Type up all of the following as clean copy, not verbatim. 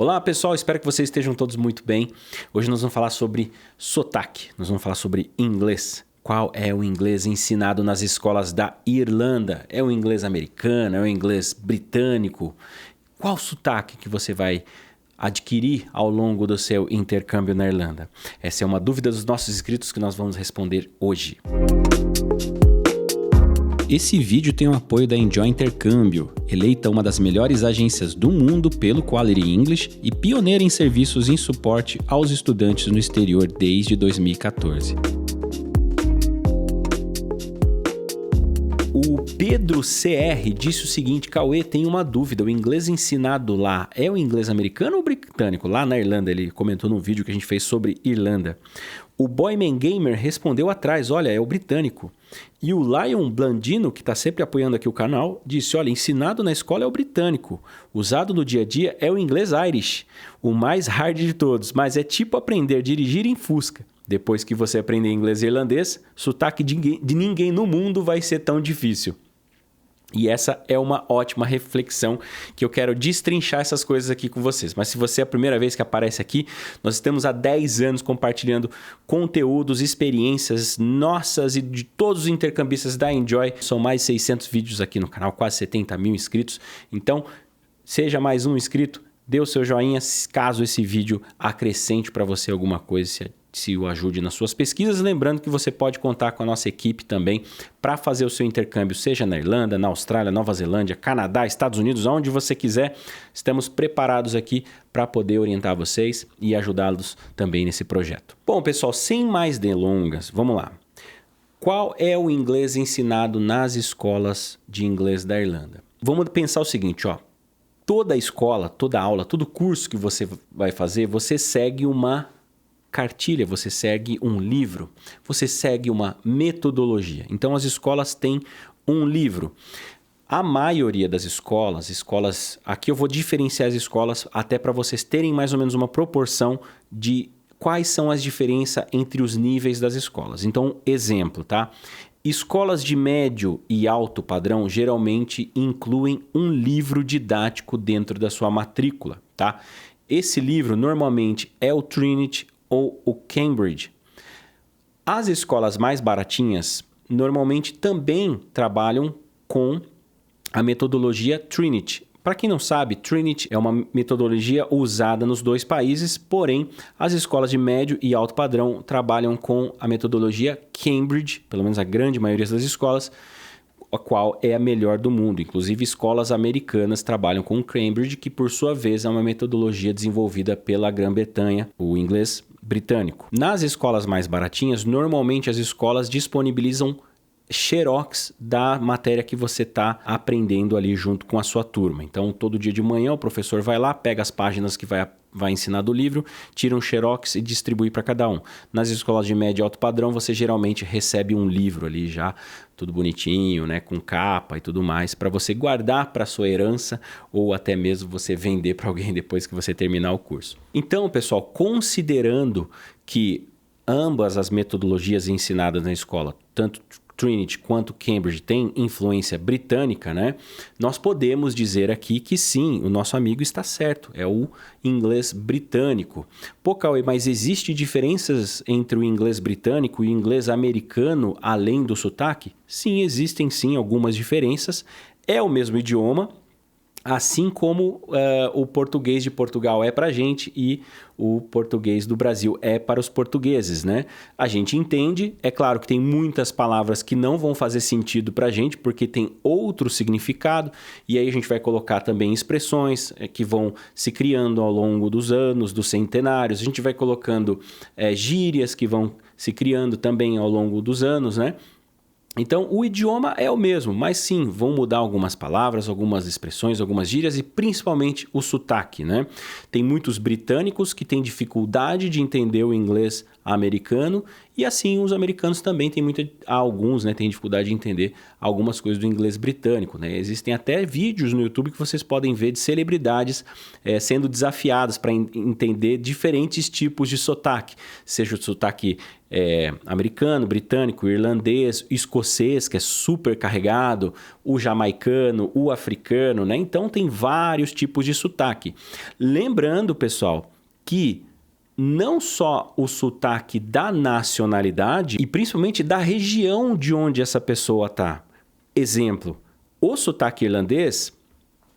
Olá pessoal, espero que vocês estejam todos muito bem. Hoje nós vamos falar sobre sotaque, nós vamos falar sobre inglês. Qual é o inglês ensinado nas escolas da Irlanda? É o inglês americano? É o inglês britânico? Qual sotaque que você vai adquirir ao longo do seu intercâmbio na Irlanda? Essa é uma dúvida dos nossos inscritos que nós vamos responder hoje. Esse vídeo tem o apoio da Enjoy Intercâmbio, eleita uma das melhores agências do mundo pelo Quality English e pioneira em serviços em suporte aos estudantes no exterior desde 2014. O Pedro CR disse o seguinte: Cauê, tem uma dúvida, o inglês ensinado lá é o inglês americano ou britânico? Lá na Irlanda, ele comentou no vídeo que a gente fez sobre Irlanda. O Boyman Gamer respondeu atrás, olha, é o britânico. E o Lion Blandino, que está sempre apoiando aqui o canal, disse, olha, ensinado na escola é o britânico, usado no dia a dia é o inglês Irish, o mais hard de todos, mas é tipo aprender a dirigir em Fusca. Depois que você aprender inglês e irlandês, sotaque de ninguém no mundo vai ser tão difícil. E essa é uma ótima reflexão que eu quero destrinchar essas coisas aqui com vocês. Mas se você é a primeira vez que aparece aqui, nós estamos há 10 anos compartilhando conteúdos, experiências nossas e de todos os intercambistas da Enjoy. São mais de 600 vídeos aqui no canal, quase 70 mil inscritos. Então, seja mais um inscrito, dê o seu joinha caso esse vídeo acrescente para você alguma coisa, se o ajude nas suas pesquisas. Lembrando que você pode contar com a nossa equipe também para fazer o seu intercâmbio, seja na Irlanda, na Austrália, Nova Zelândia, Canadá, Estados Unidos, onde você quiser. Estamos preparados aqui para poder orientar vocês e ajudá-los também nesse projeto. Bom, pessoal, sem mais delongas, vamos lá. Qual é o inglês ensinado nas escolas de inglês da Irlanda? Vamos pensar o seguinte, ó. Toda escola, toda aula, todo curso que você vai fazer, você segue uma cartilha, você segue um livro, você segue uma metodologia. Então as escolas têm um livro. A maioria das escolas, aqui eu vou diferenciar as escolas até para vocês terem mais ou menos uma proporção de quais são as diferenças entre os níveis das escolas. Então, exemplo, tá? Escolas de médio e alto padrão geralmente incluem um livro didático dentro da sua matrícula, tá? Esse livro normalmente é o Trinity ou o Cambridge. As escolas mais baratinhas normalmente também trabalham com a metodologia Trinity. Para quem não sabe, Trinity é uma metodologia usada nos dois países, porém as escolas de médio e alto padrão trabalham com a metodologia Cambridge, pelo menos a grande maioria das escolas, a qual é a melhor do mundo. Inclusive, escolas americanas trabalham com Cambridge, que por sua vez é uma metodologia desenvolvida pela Grã-Bretanha, o inglês britânico. Nas escolas mais baratinhas, normalmente as escolas disponibilizam xerox da matéria que você está aprendendo ali junto com a sua turma. Então, todo dia de manhã o professor vai lá, pega as páginas que vai ensinar do livro, tira um xerox e distribui para cada um. Nas escolas de médio e alto padrão, você geralmente recebe um livro ali já, tudo bonitinho, né, com capa e tudo mais, para você guardar para sua herança ou até mesmo você vender para alguém depois que você terminar o curso. Então, pessoal, considerando que ambas as metodologias ensinadas na escola, tanto Trinity quanto Cambridge tem influência britânica, né? Nós podemos dizer aqui que sim, o nosso amigo está certo, é o inglês britânico. Pô, Cauê, mas existem diferenças entre o inglês britânico e o inglês americano além do sotaque? Sim, existem sim algumas diferenças. É o mesmo idioma, assim como o português de Portugal é para a gente e o português do Brasil é para os portugueses, né? A gente entende, é claro que tem muitas palavras que não vão fazer sentido para a gente porque tem outro significado, e aí a gente vai colocar também expressões que vão se criando ao longo dos anos, dos centenários, a gente vai colocando gírias que vão se criando também ao longo dos anos, né? Então, o idioma é o mesmo, mas sim, vão mudar algumas palavras, algumas expressões, algumas gírias e principalmente o sotaque, né? Tem muitos britânicos que têm dificuldade de entender o inglês americano, e assim os americanos também têm alguns, né, têm dificuldade de entender algumas coisas do inglês britânico, né? Existem até vídeos no YouTube que vocês podem ver de celebridades sendo desafiadas para entender diferentes tipos de sotaque, seja o sotaque americano, britânico, irlandês, escocês, que é super carregado, o jamaicano, o africano, né? Então tem vários tipos de sotaque. Lembrando, pessoal, que não só o sotaque da nacionalidade e principalmente da região de onde essa pessoa está. Exemplo, o sotaque irlandês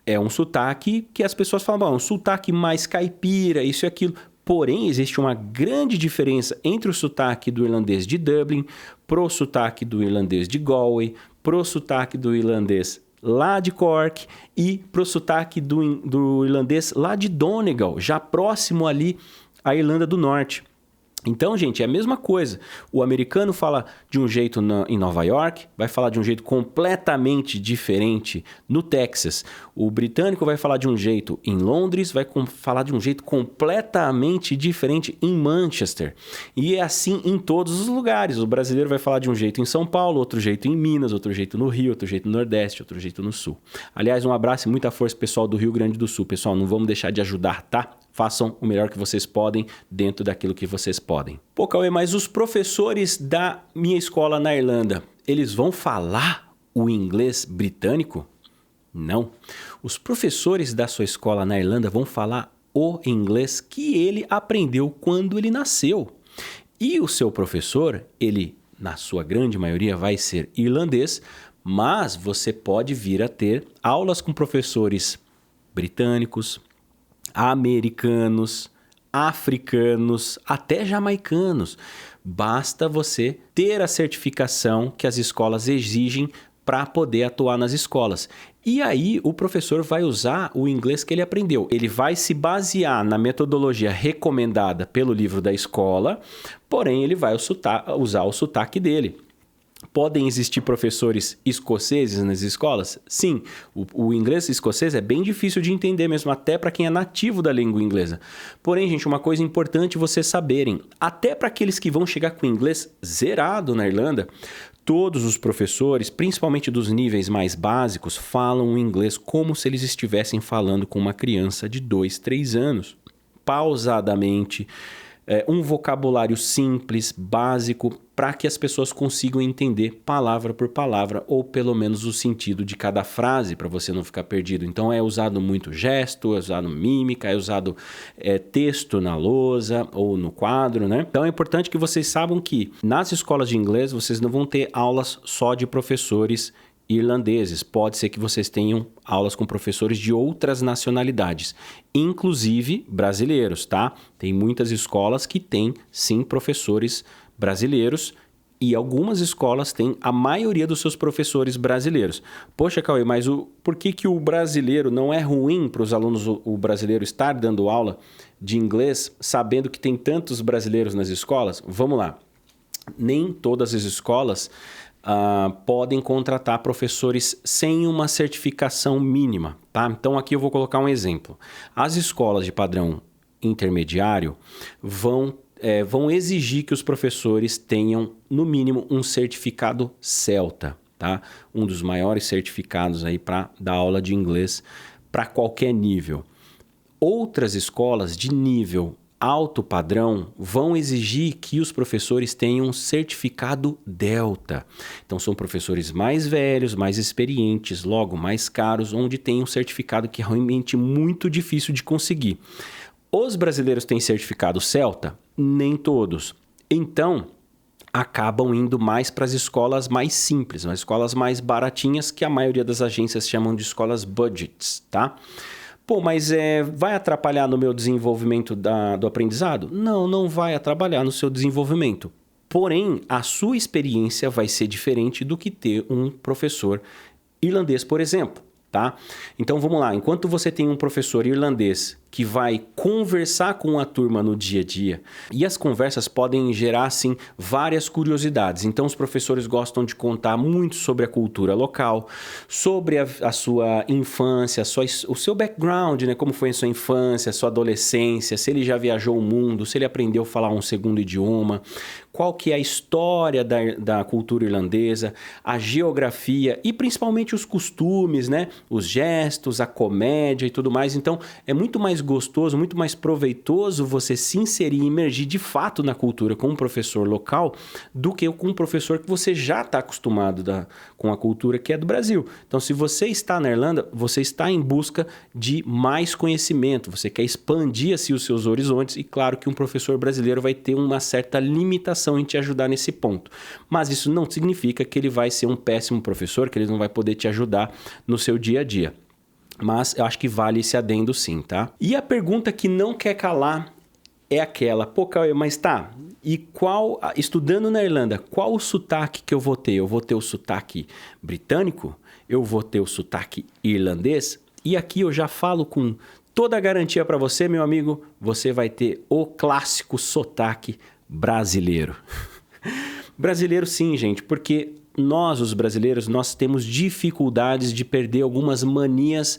é um sotaque que as pessoas falam, um sotaque mais caipira, isso e aquilo. Porém, existe uma grande diferença entre o sotaque do irlandês de Dublin, pro sotaque do irlandês de Galway, pro sotaque do irlandês lá de Cork e pro sotaque do irlandês lá de Donegal, já próximo ali à Irlanda do Norte. Então, gente, é a mesma coisa. O americano fala de um jeito em Nova York, vai falar de um jeito completamente diferente no Texas. O britânico vai falar de um jeito em Londres, vai falar de um jeito completamente diferente em Manchester. E é assim em todos os lugares. O brasileiro vai falar de um jeito em São Paulo, outro jeito em Minas, outro jeito no Rio, outro jeito no Nordeste, outro jeito no Sul. Aliás, um abraço e muita força, pessoal do Rio Grande do Sul. Pessoal, não vamos deixar de ajudar, tá? Façam o melhor que vocês podem dentro daquilo que vocês podem. Pô, Cauê, mas os professores da minha escola na Irlanda, eles vão falar o inglês britânico? Não. Os professores da sua escola na Irlanda vão falar o inglês que ele aprendeu quando ele nasceu. E o seu professor, ele, na sua grande maioria, vai ser irlandês, mas você pode vir a ter aulas com professores britânicos, americanos, africanos, até jamaicanos. Basta você ter a certificação que as escolas exigem para poder atuar nas escolas. E aí o professor vai usar o inglês que ele aprendeu. Ele vai se basear na metodologia recomendada pelo livro da escola, porém ele vai usar o sotaque dele. Podem existir professores escoceses nas escolas? Sim, o inglês escocês é bem difícil de entender mesmo, até para quem é nativo da língua inglesa. Porém, gente, uma coisa importante vocês saberem, até para aqueles que vão chegar com o inglês zerado na Irlanda, todos os professores, principalmente dos níveis mais básicos, falam o inglês como se eles estivessem falando com uma criança de 2, 3 anos, pausadamente, um vocabulário simples, básico, para que as pessoas consigam entender palavra por palavra, ou pelo menos o sentido de cada frase, para você não ficar perdido. Então é usado muito gesto, é usado mímica, é usado texto na lousa ou no quadro, né? Então é importante que vocês saibam que nas escolas de inglês vocês não vão ter aulas só de professores irlandeses. Pode ser que vocês tenham aulas com professores de outras nacionalidades, inclusive brasileiros, tá? Tem muitas escolas que têm, sim, professores brasileiros e algumas escolas têm a maioria dos seus professores brasileiros. Poxa, Cauê, mas por que o brasileiro não é ruim para os alunos, o brasileiro estar dando aula de inglês, sabendo que tem tantos brasileiros nas escolas? Vamos lá. Nem todas as escolas podem contratar professores sem uma certificação mínima, tá? Então aqui eu vou colocar um exemplo. As escolas de padrão intermediário vão exigir que os professores tenham, no mínimo, um certificado CELTA, tá? Um dos maiores certificados aí para dar aula de inglês para qualquer nível. Outras escolas de nível alto padrão vão exigir que os professores tenham um certificado Delta. Então são professores mais velhos, mais experientes, logo mais caros, onde tem um certificado que é realmente muito difícil de conseguir. Os brasileiros têm certificado Celta? Nem todos. Então acabam indo mais para as escolas mais simples, as escolas mais baratinhas, que a maioria das agências chamam de escolas budgets, tá? Pô, mas vai atrapalhar no meu desenvolvimento do aprendizado? Não, não vai atrapalhar no seu desenvolvimento. Porém, a sua experiência vai ser diferente do que ter um professor irlandês, por exemplo, tá? Então, vamos lá. Enquanto você tem um professor irlandês que vai conversar com a turma no dia a dia. E as conversas podem gerar, assim, várias curiosidades. Então, os professores gostam de contar muito sobre a cultura local, sobre a sua infância, o seu background, né? Como foi a sua infância, a sua adolescência, se ele já viajou o mundo, se ele aprendeu a falar um segundo idioma, qual que é a história da cultura irlandesa, a geografia e principalmente os costumes, né? Os gestos, a comédia e tudo mais. Então, é muito mais gostoso, muito mais proveitoso você se inserir e imergir de fato na cultura com um professor local do que com um professor que você já está acostumado com a cultura que é do Brasil. Então, se você está na Irlanda, você está em busca de mais conhecimento, você quer expandir assim, os seus horizontes e claro que um professor brasileiro vai ter uma certa limitação em te ajudar nesse ponto. Mas isso não significa que ele vai ser um péssimo professor, que ele não vai poder te ajudar no seu dia a dia. Mas eu acho que vale esse adendo sim, tá? E a pergunta que não quer calar é aquela, pô, Cauê, mas tá, e estudando na Irlanda, qual o sotaque que eu vou ter? Eu vou ter o sotaque britânico? Eu vou ter o sotaque irlandês? E aqui eu já falo com toda a garantia para você, meu amigo, você vai ter o clássico sotaque brasileiro. Brasileiro sim, gente, porque nós, os brasileiros, nós temos dificuldades de perder algumas manias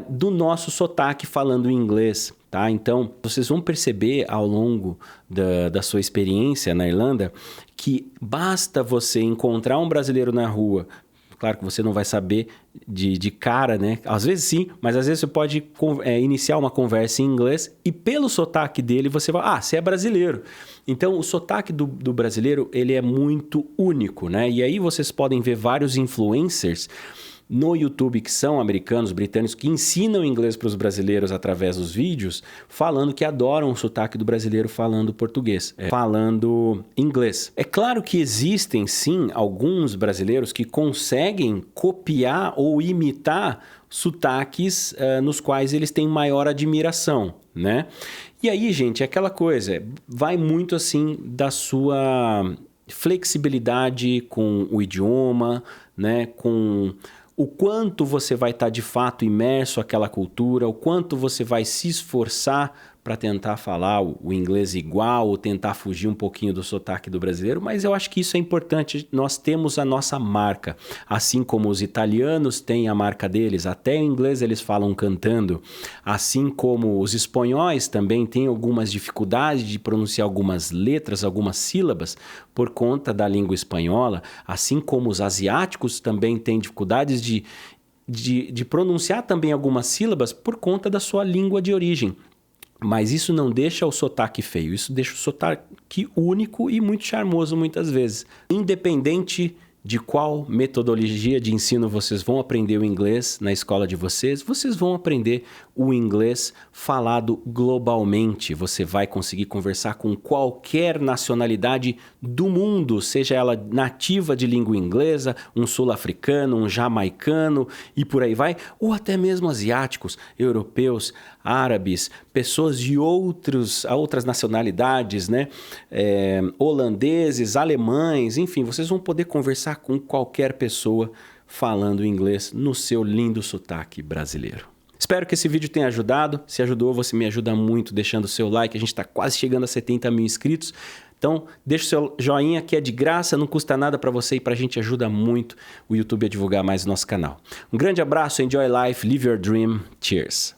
do nosso sotaque falando inglês, tá? Então, vocês vão perceber ao longo da sua experiência na Irlanda que basta você encontrar um brasileiro na rua. Claro que você não vai saber de cara, né? Às vezes sim, mas às vezes você pode iniciar uma conversa em inglês e pelo sotaque dele você vai... você é brasileiro. Então, o sotaque do brasileiro, ele é muito único, né? E aí vocês podem ver vários influencers no YouTube que são americanos, britânicos, que ensinam inglês para os brasileiros através dos vídeos, falando que adoram o sotaque do brasileiro falando português, falando inglês. É claro que existem, sim, alguns brasileiros que conseguem copiar ou imitar sotaques nos quais eles têm maior admiração, né? E aí, gente, é aquela coisa, vai muito assim da sua flexibilidade com o idioma, né? Com o quanto você vai estar de fato imerso àquela cultura, o quanto você vai se esforçar para tentar falar o inglês igual ou tentar fugir um pouquinho do sotaque do brasileiro, mas eu acho que isso é importante, nós temos a nossa marca, assim como os italianos têm a marca deles, até em inglês eles falam cantando, assim como os espanhóis também têm algumas dificuldades de pronunciar algumas letras, algumas sílabas, por conta da língua espanhola, assim como os asiáticos também têm dificuldades de pronunciar também algumas sílabas por conta da sua língua de origem. Mas isso não deixa o sotaque feio, isso deixa o sotaque único e muito charmoso muitas vezes. Independente de qual metodologia de ensino vocês vão aprender o inglês na escola de vocês vão aprender o inglês falado globalmente. Você vai conseguir conversar com qualquer nacionalidade do mundo, seja ela nativa de língua inglesa, um sul-africano, um jamaicano e por aí vai, ou até mesmo asiáticos, europeus, árabes, pessoas de outras nacionalidades, né? Holandeses, alemães, enfim, vocês vão poder conversar com qualquer pessoa falando inglês no seu lindo sotaque brasileiro. Espero que esse vídeo tenha ajudado. Se ajudou, você me ajuda muito deixando o seu like. A gente está quase chegando a 70 mil inscritos. Então, deixa o seu joinha que é de graça, não custa nada para você e para a gente ajuda muito o YouTube a divulgar mais o nosso canal. Um grande abraço, enjoy life, live your dream. Cheers!